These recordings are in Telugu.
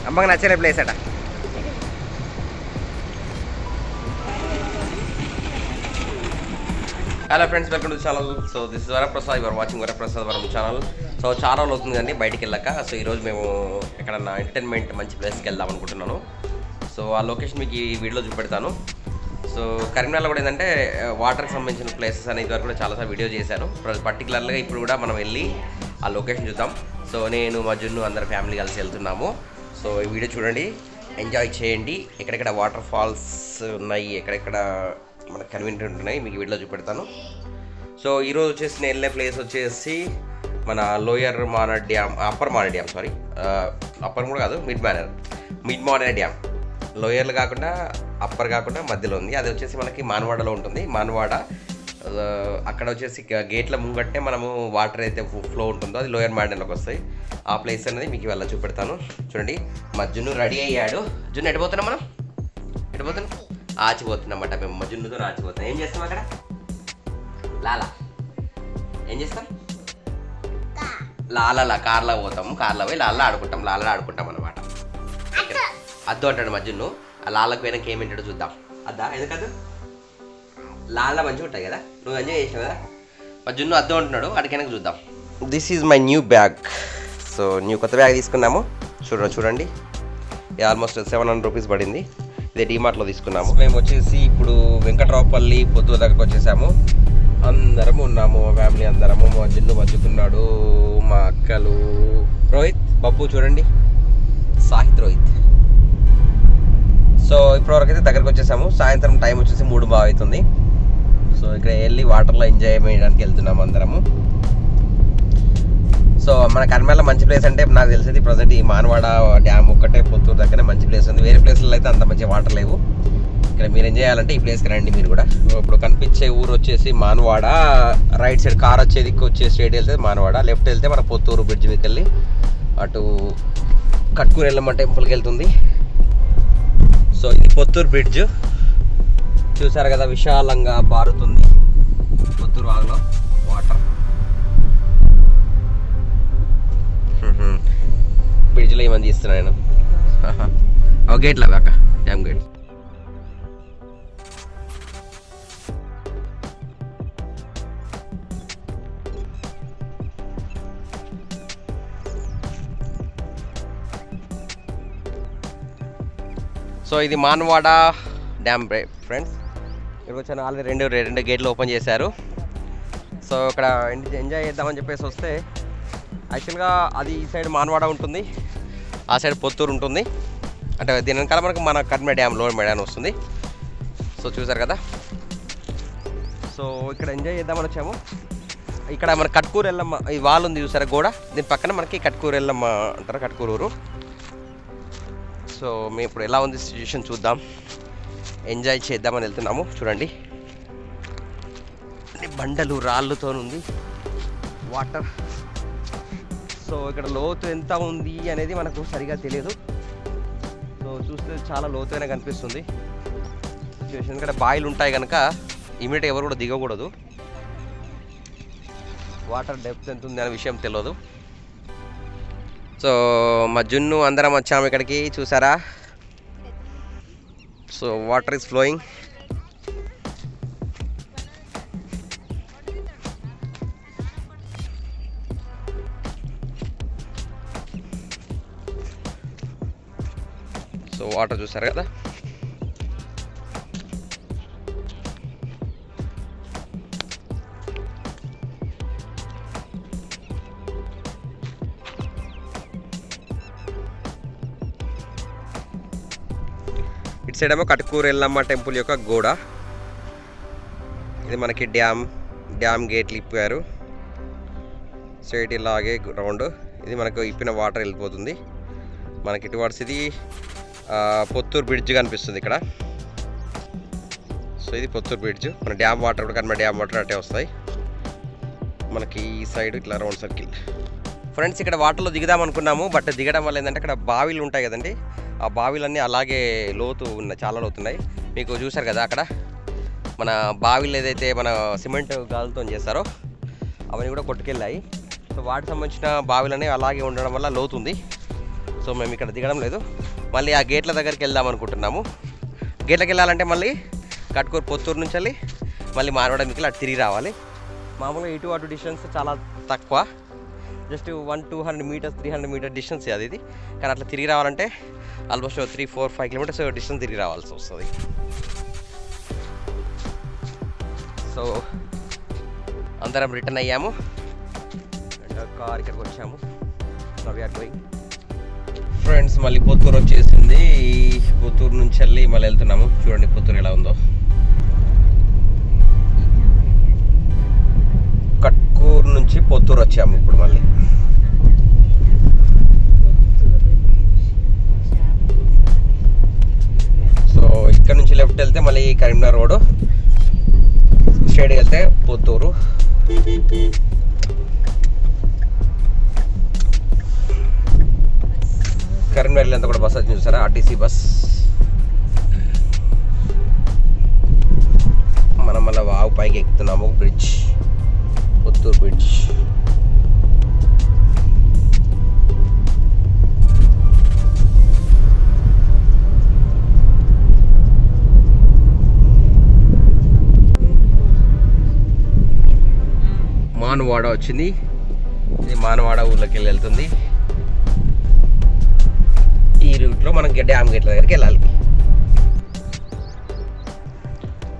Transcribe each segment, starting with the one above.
అమ్మకి నచ్చలే ప్లేస్ అట. Hello friends, welcome to channel. So this is Varaprasad, your watching Varaprasad Varam channel. So చాలా రోజులు అవుతుంది కానీ బయటికి వెళ్ళాక. సో ఈరోజు మేము ఎక్కడన్నా ఎంటర్టైన్మెంట్ మంచి ప్లేస్కి వెళ్దాం అనుకుంటున్నాను. సో ఆ లొకేషన్ మీకు ఈ వీడియోలో చూపెడతాను. సో కరీంనగర్లో కూడా ఏంటంటే వాటర్కి సంబంధించిన ప్లేసెస్ అనేది వరకు కూడా చాలాసార్లు వీడియో చేశాను. పర్టికులర్గా ఇప్పుడు కూడా మనం వెళ్ళి ఆ లొకేషన్ చూద్దాం. సో నేను మజున్ను అందరు ఫ్యామిలీ కలిసి వెళ్తున్నాము. సో ఈ వీడియో చూడండి, ఎంజాయ్ చేయండి. ఎక్కడెక్కడ వాటర్ ఫాల్స్ ఉన్నాయి, ఎక్కడెక్కడ మనకు కన్వీనియంట్ ఉన్నాయి మీకు వీడియోలో చూపెడతాను. సో ఈరోజు వచ్చేసి నేను వెళ్ళే ప్లేస్ వచ్చేసి మన lower manner dam, upper manner dam, sorry upper కూడా కాదు, మిడ్ మానర్ డ్యామ్. లోయర్లు కాకుండా అప్పర్ కాకుండా మధ్యలో ఉంది. అది వచ్చేసి మనకి మానవాడలో ఉంటుంది. మానవాడ అక్కడ వచ్చేసి గేట్ల ముంగట్టే మనము వాటర్ అయితే ఫ్లో ఉంటుందో అది లోయర్ మానర్లోకి వస్తాయి. ఆ ప్లేస్ అనేది మీకు ఇవాళ చూపెడతాను. చూడండి, మజ్జును రెడీ అయ్యాడు. జున్ను ఎడిపోతున్నాం, మనం ఎడిపోతున్నాం, ఆచిపోతున్నమాట. మేము మజ్జున్నుతో ఆచిపోతున్నాం. ఏం చేస్తాం అక్కడ? లాలా ఏం చేస్తాం? లాలా కార్లో పోతాము. కార్లో పోయి లాలా ఆడుకుంటాం అనమాట. అద్దు అంటాడు మజ్జున్ను. ఆ లాలకు వెనక ఏమింటాడో చూద్దాం. అద్దా ఎందుకద్దు? లాలా మంచిగా ఉంటాయి కదా, నువ్వు ఎంజాయ్ చేసావు కదా. మజ్జున్ను అద్దు అంటున్నాడు, అక్కడికి వెనక చూద్దాం. This is my new bag. So కొత్త బ్యాగ్ తీసుకున్నాము. చూడండి, ఇది ఆల్మోస్ట్ 700 రూపీస్ పడింది. ఇదే డీమార్ట్లో తీసుకున్నాము. మేము వచ్చేసి ఇప్పుడు వెంకట్రావుపల్లి పొత్తూరు దగ్గరకు వచ్చేసాము. అందరము ఉన్నాము, ఫ్యామిలీ అందరము. మా జిన్ను మజ్జుకున్నాడు, మా అక్కలు, రోహిత్, బబ్బు, చూడండి సాహిత్, రోహిత్. సో ఇప్పటివరకు అయితే దగ్గరకు వచ్చేసాము. సాయంత్రం టైం వచ్చేసి 3 అవుతుంది. సో ఇక్కడ వెళ్ళి వాటర్లో ఎంజాయ్ చేయడానికి వెళ్తున్నాము అందరము. సో మన కరీంనగర్లో మంచి ప్లేస్ అంటే నాకు తెలిసింది ప్రజెంట్ ఈ మానవాడ డ్యామ్ ఒక్కటే, పొత్తూరు దగ్గర మంచి ప్లేస్ ఉంది. వేరే ప్లేస్లో అయితే అంత మంచి వాటర్ లేవు. ఇక్కడ మీరు ఎంజాయ్ చేయాలంటే ఈ ప్లేస్కి రండి మీరు కూడా. ఇప్పుడు కనిపించే ఊరు వచ్చేసి మానవాడ. రైట్ సైడ్ కార్ వచ్చే దిక్కు వచ్చే స్ట్రైట్ వెళ్తే మానవాడ, లెఫ్ట్ వెళ్తే మన పొత్తూరు బ్రిడ్జ్ మీదకి వెళ్ళి అటు కట్కూరు ఎల్లమ్మ టెంపుల్కి వెళ్తుంది. సో ఇది పొత్తూరు బ్రిడ్జ్. చూసారు కదా, విశాలంగా పారుతుంది పొత్తూరు వాగులో వాటర్. బ్రిడ్జ్లో ఏమని తీస్తున్నాను ఒక గేట్లా అక్క, డ్యామ్ గేట్. సో ఇది మానవాడ డ్యామ్ ఫ్రెండ్స్. ఇక్కడ వచ్చాను, ఆల్రెడీ రెండు గేట్లు ఓపెన్ చేశారు. సో ఇక్కడ ఎంజాయ్ చేద్దామని చెప్పేసి వస్తే యాక్చువల్గా అది ఈ సైడ్ మానవాడ ఉంటుంది, ఆ సైడ్ పొత్తూరు ఉంటుంది. అంటే దీని వెనకాల మనకు మన కరీంనగర్ డ్యామ్, లోయర్ డ్యామ్ వస్తుంది. సో చూసారు కదా. సో ఇక్కడ ఎంజాయ్ చేద్దామని వచ్చాము. ఇక్కడ మన కట్కూరు ఎల్లమ్మ ఈ వాల్ ఉంది చూసారా, గోడ, దీని పక్కన మనకి కట్కూరు ఎల్లమ్మ అంటారు, కట్కూరు ఊరు. సో మేము ఇప్పుడు ఎలా ఉంది సిచ్యువేషన్ చూద్దాం, ఎంజాయ్ చేద్దామని వెళ్తున్నాము. చూడండి, బండలు రాళ్ళతో ఉంది వాటర్. సో ఇక్కడ లోతు ఎంత ఉంది అనేది మనకు సరిగా తెలియదు. సో చూస్తే చాలా లోతుగానే కనిపిస్తుంది సిచ్యువేషన్. ఇక్కడ బాయిలు ఉంటాయి కనుక ఇమీడియట్గా ఎవరు కూడా దిగకూడదు. వాటర్ డెప్త్ ఎంత ఉంది అనే విషయం తెలియదు. సో మా జున్ను అందరం వచ్చాము ఇక్కడికి, చూసారా. So water is flowing. So water చూసారు కదా. ఇటు సైడ్ ఏమో కట్కూరు ఎల్లమ్మ టెంపుల్ యొక్క గోడ. ఇది మనకి డ్యామ్ గేట్లు ఇప్పారు స్ట్రైట్ ఇలాగే రౌండ్. ఇది మనకు ఇప్పిన వాటర్ వెళ్ళిపోతుంది మనకి ఇటువర్డ్స్. ఇది పొత్తూరు బ్రిడ్జ్ కనిపిస్తుంది ఇక్కడ. సో ఇది పొత్తూరు బ్రిడ్జ్. మన డ్యామ్ వాటర్ కూడా కన్నా డ్యామ్ వాటర్ అట్టే వస్తాయి మనకి ఈ సైడ్ ఇట్లా రౌండ్ సర్కిల్. ఫ్రెండ్స్ ఇక్కడ వాటర్లో దిగుదాం అనుకున్నాము, బట్ దిగడం వల్ల ఏంటంటే అక్కడ బావిలు ఉంటాయి కదండి, ఆ బావిలన్నీ అలాగే లోతు ఉన్నాయి, చాలా లోతున్నాయి. మీకు చూసారు కదా అక్కడ మన బావిలు ఏదైతే మన సిమెంట్ గాలుతో చేస్తారో అవన్నీ కూడా కొట్టుకెళ్ళాయి. సో వాటికి సంబంధించిన బావిలన్నీ అలాగే ఉండడం వల్ల లోతుంది. సో సో మేము ఇక్కడ దిగడం లేదు, మళ్ళీ ఆ గేట్ల దగ్గరికి వెళ్దాం అనుకుంటున్నాము. గేట్లకు వెళ్ళాలంటే మళ్ళీ కట్కూరు పొత్తూరు నుంచి వెళ్ళి మళ్ళీ మార్వాడ మీకు అటు తిరిగి రావాలి. మామూలుగా ఇటు అటు డిస్టెన్స్ చాలా తక్కువ, జస్ట్ 200 మీటర్స్ 300 మీటర్ డిస్టెన్స్ అది ఇది. కానీ అట్లా తిరిగి రావాలంటే ఆల్మోస్ట్ 3-4-5 కిలోమీటర్స్ డిస్టెన్స్ తిరిగి రావాల్సి వస్తుంది. సో అందరం రిటర్న్ అయ్యాము అండ్ కార్ ఇక్కడికి వచ్చాము. So we are going friends. మళ్ళీ పుత్తూరు వచ్చేసింది. పుత్తూరు నుంచి వెళ్ళి మళ్ళీ వెళ్తున్నాము. చూడండి పుత్తూరు ఎలా ఉందో. కట్కూరు నుంచి పుత్తూరు వచ్చాము ఇప్పుడు మళ్ళీ. సో ఇక్కడ నుంచి లెఫ్ట్ వెళ్తే మళ్ళీ కరీంనగర్ రోడ్, స్ట్రైట్గా వెళ్తే పుత్తూరు. కరీంనగర్లో అంతా కూడా బస్ వచ్చింది చూసారా, ఆర్టీసీ బస్. మనం మళ్ళీ వాగు పైకి ఎక్కుతున్నాము, బ్రిడ్జ్, పుత్తూరు బ్రిడ్జ్. మానవాడ వచ్చింది, ఇది మానవాడ ఊళ్ళోకి వెళ్తుంది. ఈ రూట్లో మనం డ్యామ్ గేట్ల దగ్గరికి వెళ్ళాలి.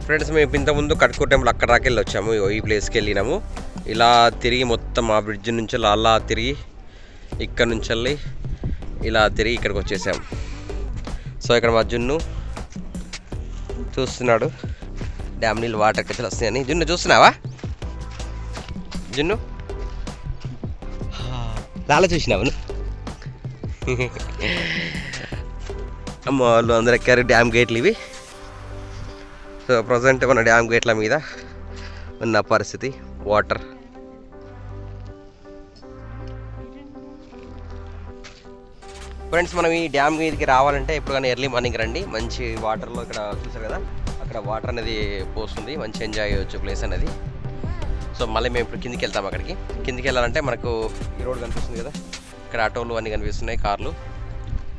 ఫ్రెండ్స్ మేము ఇంతకుముందు కట్కూరు టెంపుల్ అక్కడ దాకా వెళ్ళి వచ్చాము. ఈ ప్లేస్కి వెళ్ళినాము. ఇలా తిరిగి మొత్తం ఆ బ్రిడ్జ్ నుంచి అలా తిరిగి ఇక్కడ నుంచి వెళ్ళి ఇలా తిరిగి ఇక్కడికి వచ్చేసాము. సో ఇక్కడ మా జున్ను చూస్తున్నాడు డ్యామ్ నీళ్ళు వాటర్ ఎక్కడికి వస్తున్నాయని. జున్ను చూస్తున్నావా? జున్ను లాల చూసినావు? అమ్మ వాళ్ళు అందరు ఎక్కారు డ్యామ్ గేట్లు ఇవి. సో ప్రజెంట్ మన డ్యామ్ గేట్ల మీద ఉన్న పరిస్థితి వాటర్. ఫ్రెండ్స్ మనం ఈ డ్యామ్ మీదకి రావాలంటే ఇప్పుడు కానీ ఎర్లీ మార్నింగ్ రండి. మంచి వాటర్లో ఇక్కడ చూసారు కదా, అక్కడ వాటర్ అనేది పోస్తుంది, మంచి ఎంజాయ్ చేయవచ్చు ప్లేస్ అనేది. సో మళ్ళీ మేము ఇప్పుడు కిందికి వెళ్తాం. అక్కడికి కిందికి వెళ్ళాలంటే మనకు ఈ రోడ్ కనిపిస్తుంది కదా, ఇక్కడ ఆటోలు అన్నీ కనిపిస్తున్నాయి, కార్లు.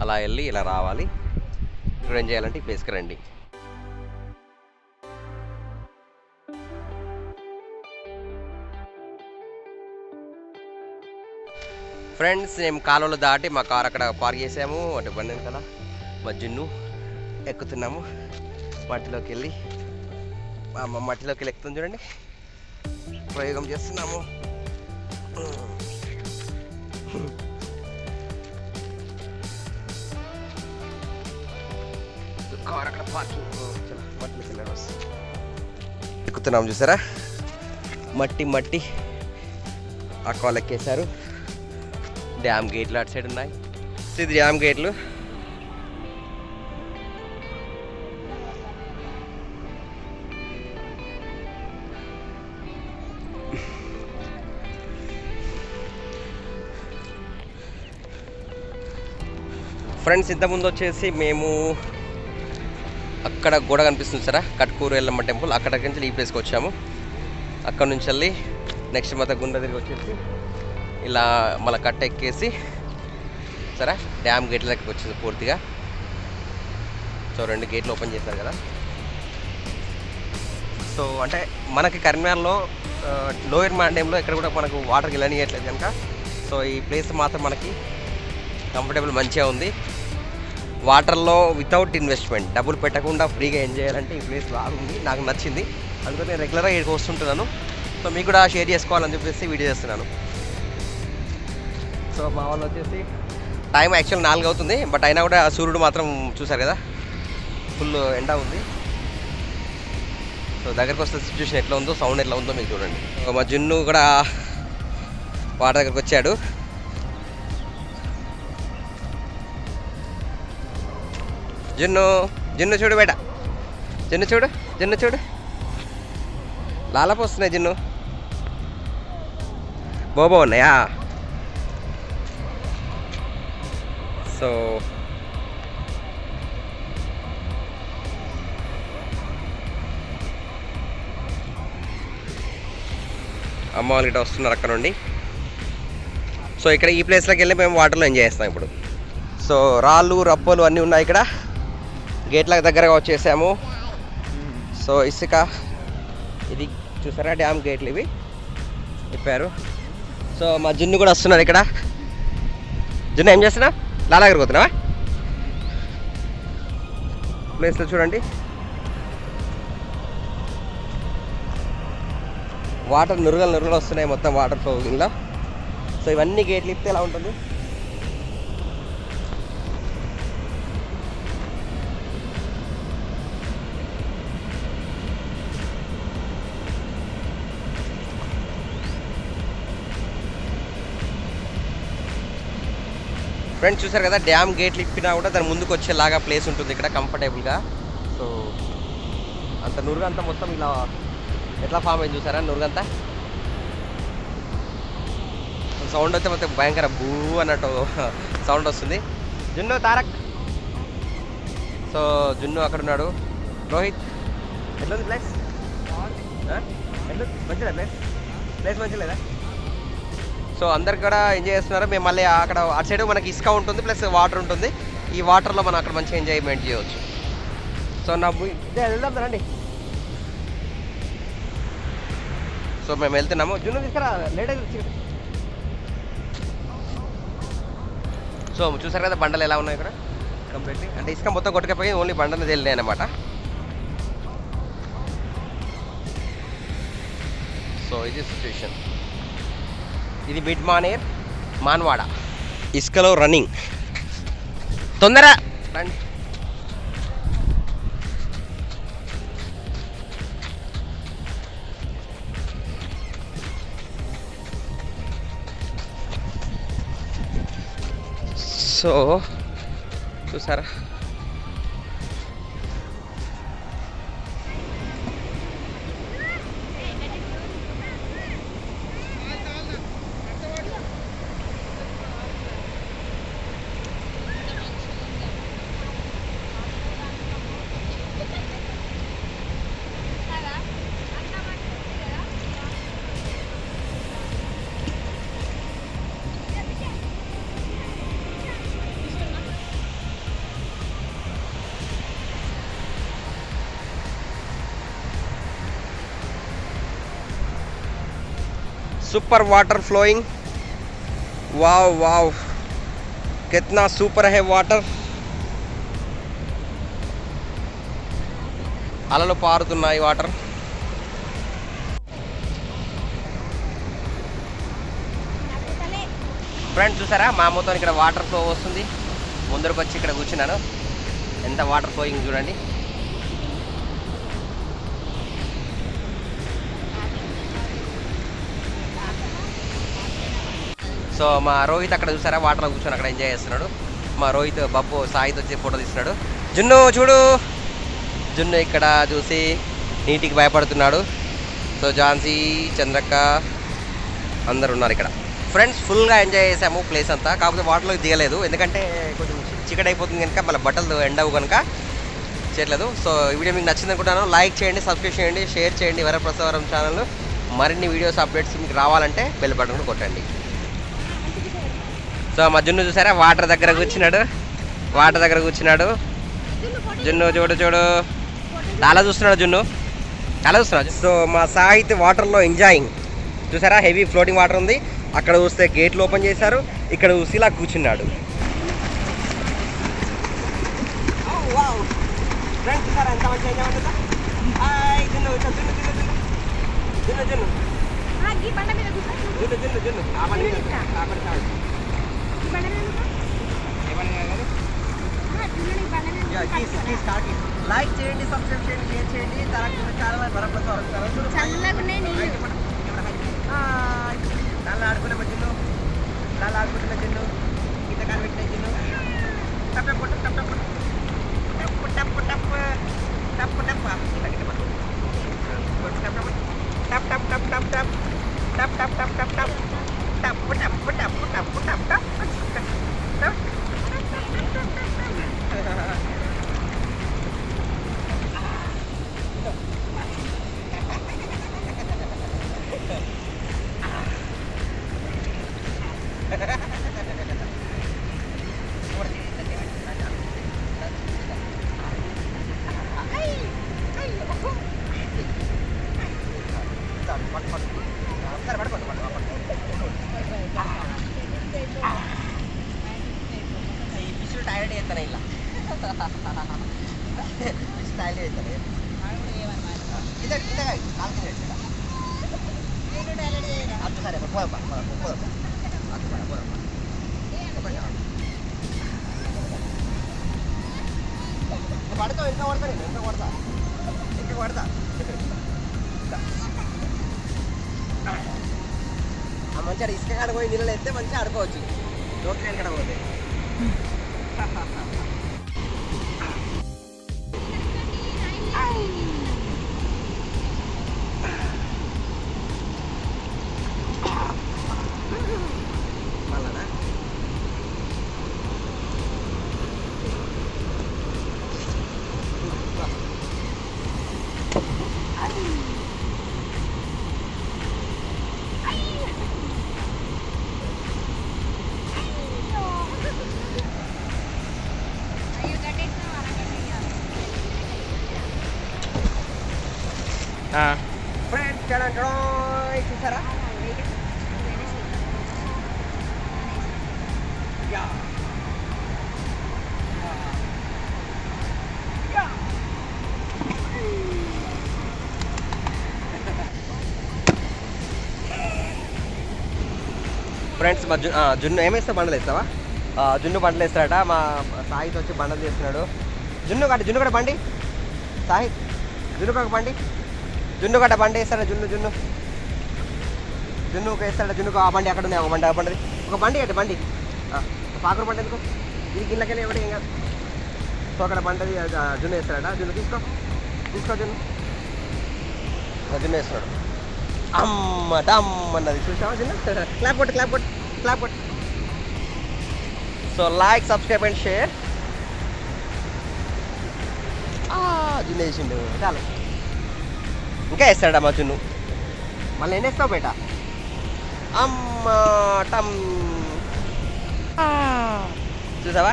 అలా వెళ్ళి ఇలా రావాలి. ఇప్పుడు ఏం చేయాలంటే ఈ ప్లేస్కి రండి. ఫ్రెండ్స్ మేము కాలువలు దాటి మా కార్ అక్కడ పార్క్ చేసాము. అటు బండి కదా మా జున్ను ఎక్కుతున్నాము. మట్టిలోకి వెళ్ళి ఎక్కుతుంది చూడండి, ప్రయోగం చేస్తున్నాము. కార్ అక్కడ పార్కింగ్ మట్టిలోకి వెళ్ళారు, ఎక్కుతున్నాము. చూసారా మట్టి ఆ కాల్ ఎక్కేశారు. డ్యామ్ గేట్లు అటు సైడ్ ఉన్నాయి. ఇది డ్యామ్ గేట్లు. ఫ్రెండ్స్ ఇంతకుముందు వచ్చేసి మేము అక్కడ గోడ కనిపిస్తుంది సరే, కట్కూరు ఎల్లమ్మ టెంపుల్, అక్కడికి నుంచి ఈ ప్లేస్కి వచ్చాము. అక్కడ నుంచి వెళ్ళి నెక్స్ట్ మొత్తం గుండ తిరిగి వచ్చేసి ఇలా మళ్ళీ కట్ట ఎక్కేసి సరే డ్యామ్ గేట్ల దగ్గరికి వచ్చింది పూర్తిగా. సో 2 గేట్లు ఓపెన్ చేశారు కదా. సో అంటే మనకి కరీంనగర్లో లోయర్ డ్యాంలో ఎక్కడ కూడా మనకు వాటర్కి వెళ్ళనియట్లేదు కనుక సో ఈ ప్లేస్ మాత్రం మనకి కంఫర్టబుల్ మంచిగా ఉంది. వాటర్లో వితౌట్ ఇన్వెస్ట్మెంట్, డబ్బులు పెట్టకుండా ఫ్రీగా ఎంజాయ్ చేయాలంటే ఈ ప్లేస్ బాగుంది, నాకు నచ్చింది. అందుకని నేను రెగ్యులర్గా ఇక్కడికి వస్తుంటున్నాను. సో మీకు కూడా షేర్ చేసుకోవాలని చెప్పేసి వీడియో చేస్తున్నాను. సో మా వాళ్ళు వచ్చేసి టైం యాక్చువల్ 4 అవుతుంది, బట్ అయినా కూడా సూర్యుడు మాత్రం చూసారు కదా ఫుల్ ఎండ ఉంది. సో దగ్గరికి వస్తే సిచ్యువేషన్ ఎట్లా ఉందో, సౌండ్ ఎట్లా ఉందో మీకు చూడండి. మా జున్ను కూడా వాటర్ దగ్గరికి వచ్చాడు. జున్ను చూడు బేట, జున్ను చూడు లాలపు వస్తున్నాయి. జున్ను బాగున్నాయా? సో అమ్మ వాళ్ళు ఇట్లా వస్తున్నారు అక్కడ నుండి. సో ఇక్కడ ఈ ప్లేస్లోకి వెళ్ళి మేము వాటర్లో ఎంజాయ్ చేస్తాం ఇప్పుడు. సో రాళ్ళు రప్పలు అన్నీ ఉన్నాయి ఇక్కడ. గేట్లకు దగ్గరగా వచ్చేసాము. సో ఇసుక ఇది చూసారా, డ్యామ్ గేట్లు ఇవి చెప్పారు. సో మా జున్ను కూడా వస్తున్నారు ఇక్కడ. జున్ను ఏం చేస్తున్నా? లాలాగరికి పోతున్నావా? ప్లేస్లో చూడండి, వాటర్ నురగలు వస్తున్నాయి మొత్తం వాటర్ ఫ్లోయింగ్లో. సో ఇవన్నీ గేట్లు ఇప్పితే ఎలా ఉంటుంది? ఫ్రెండ్స్ చూసారు కదా, డ్యామ్ గేట్లు ఇప్పినా కూడా దాని ముందుకు వచ్చేలాగా ప్లేస్ ఉంటుంది ఇక్కడ కంఫర్టబుల్గా. సో అంత నురుగంతా మొత్తం ఇలా ఎట్లా ఫామ్ అయింది చూసారా, నురుగంతా సౌండ్ అయితే మొత్తం భయంకర బూ అన్నట్టు సౌండ్ వస్తుంది. జున్ను, తారక్. సో జున్ను అక్కడ ఉన్నాడు. రోహిత్ ఎట్లుంది ప్లేస్? ఎట్లుంది? మంచిదా ప్లేస్ మంచిగా లేదా? సో అందరు కూడా ఎంజాయ్ చేస్తున్నారు. మేము మళ్ళీ అక్కడ అటు సైడ్ మనకి ఇసుక ఉంటుంది, ప్లస్ వాటర్ ఉంటుంది. ఈ వాటర్లో మనం అక్కడ మంచిగా ఎంజాయ్మెంట్ చేయవచ్చు. సో నా వెళ్దాం రండి. సో మేము వెళ్తున్నాము. జున్ను తీసుకురా, లేట్ అయితే. సో చూసారు కదా బండలు ఎలా ఉన్నాయి ఇక్కడ కంప్లీట్లీ. అంటే ఇసుక మొత్తం కొట్టుకపోయి ఓన్లీ బండలు వెళ్ళాయి అన్నమాట. సో ఇది సిచ్యువేషన్. ఇది మిడ్ మానేర్ మాన్వాడ. ఇసుకలో రన్నింగ్. తొందర రండి. సో చూసారా, सुपर वाटर फ्लोइंग. वाव वाव, कितना सुपर है वाटर. అలలు పారుతున్నాయి వాటర్. ఫ్రెండ్స్ చూసారా, మా మొత్తం ఇక్కడ వాటర్ ఫ్లో వస్తుంది. ముందరకు వచ్చి ఇక్కడ కూర్చున్నాను. ఎంత వాటర్ ఫ్లోయింగ్ చూడండి. సో మా రోహిత్ అక్కడ చూసారా, వాటర్లో కూర్చొని అక్కడ ఎంజాయ్ చేస్తున్నాడు. మా రోహిత్ బబ్బు సాయిత్ వచ్చి ఫోటో తీస్తున్నాడు. జున్ను చూడు, జున్ను ఇక్కడ చూసి నీటికి భయపడుతున్నాడు. సో ఝాన్సీ, చంద్రక్క అందరు ఉన్నారు ఇక్కడ. ఫ్రెండ్స్ ఫుల్గా ఎంజాయ్ చేసాము ప్లేస్ అంతా. కాకపోతే వాటర్లోకి దిగలేదు, ఎందుకంటే కొంచెం చీకటి అయిపోతుంది కనుక, మళ్ళీ బట్టలు ఎండవు కనుక చేయట్లేదు. సో ఈ వీడియో మీకు నచ్చింది అనుకుంటాను. లైక్ చేయండి, సబ్స్క్రైబ్ చేయండి, షేర్ చేయండి వరప్రసాదవరం ఛానల్. మరిన్ని వీడియోస్ అప్డేట్స్ మీకు రావాలంటే బెల్ బటన్ కొట్టండి. సో మా జున్ను చూసారా, వాటర్ దగ్గర కూర్చున్నాడు. జున్ను చూడు చూడు, చాలా చూస్తున్నాడు జున్ను, చాలా చూస్తున్నాడు. సో మా సాహిత్ వాటర్లో ఎంజాయింగ్. చూసారా, హెవీ ఫ్లోటింగ్ వాటర్ ఉంది. అక్కడ చూస్తే గేట్లు ఓపెన్ చేశారు, ఇక్కడ చూసి ఇలా కూర్చున్నాడు. లైక్ చేయండి, సబ్స్క్రైబ్ చేయండి, షేర్ చేయండి. చాలా వరప్రసాద్ ఆడుకునే జిన్ను, లాల్ ఆడుకుంటున్న జిన్ను, గీతకాలు పెట్టిన జిన్ను. టప్ టప్ టప్ టప్ టప్ టప్ టప్ టప్ టప్ టప్ టప్ టప్ డైరెక్ట్ చేస్తాను ఇలా స్టైల్ చేస్తాను ఇదే కాల్కి సరే పడతావు ఇంకా పడతా నేను ఇంకా పడతా మంచిగా ఇసుక కాడ పోయి నీళ్ళు ఎత్తే మంచిగా ఆడుకోవచ్చు రోడ్డు నేను కడ పోతే ఫ్రెండ్స్ చూసారా ఫ్రెండ్స్ మా జున్ను ఏమేస్తా బండలు వేస్తావా జున్ను బండలు వేస్తాడట మా సాహిత్ వచ్చి బండలు చేస్తున్నాడు జున్ను కూడా బండి సాహిత్ జున్ను గడ్డ బండి వేస్తాడా జున్నుకు వేస్తాడా జున్నుకు ఆ బండి అక్కడ ఉన్నాయి ఒక బండి అంటే బండి పాకురు బండి ఎందుకు ఇది గిన్నెకెళ్ళి ఎవరు ఏం కాదు సో అక్కడ బండి జున్ను వేస్తాడా జున్ను తీసుకో జున్ను వేస్తున్నాడు అన్నది చూసావా జున్ను క్లాప్ కొట్టు so like subscribe and share జున్ను వేసిండు చాలు ఇంకా వేస్తాడా మా జున్ను మళ్ళీ ఎన్ని వేస్తావు బేట చూసావా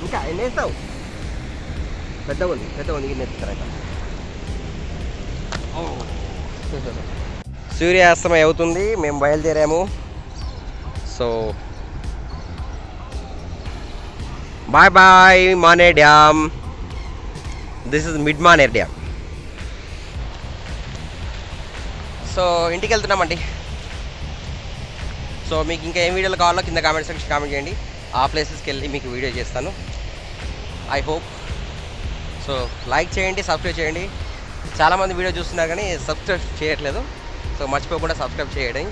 ఇంకా ఎన్ని వేస్తావు పెద్దగా ఉంది గిన్నె ఎత్తుతారట సూర్యాస్తమయం అవుతుంది మేము బయలుదేరాము so bye Maner dam this is mid Maner dam so ఇంటికి వెళ్తున్నామండి సో మీకు ఇంకా ఏం వీడియోలు కావాలో కింద కామెంట్ సెక్షన్ కామెంట్ చేయండి ఆ ప్లేసెస్కి వెళ్ళి మీకు వీడియో చేస్తాను ఐ హోప్ సో లైక్ చేయండి సబ్స్క్రైబ్ చేయండి చాలామంది వీడియో చూస్తున్నారు కానీ సబ్స్క్రైబ్ చేయట్లేదు సో మర్చిపోకుండా సబ్స్క్రైబ్ చేయండి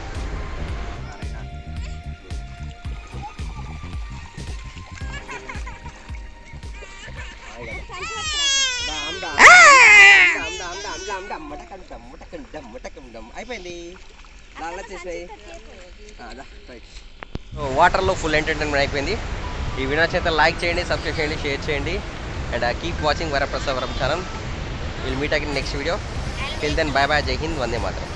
అయిపోయింది వాటర్లో ఫుల్ ఎంటర్టైన్మెంట్ అయిపోయింది ఈ వీడియో చేత లైక్ చేయండి సబ్స్క్రైబ్ చేయండి షేర్ చేయండి and keep watching Varaprasad Varam channel will meet again next video till then bye జై హింద్ వందే మాతరం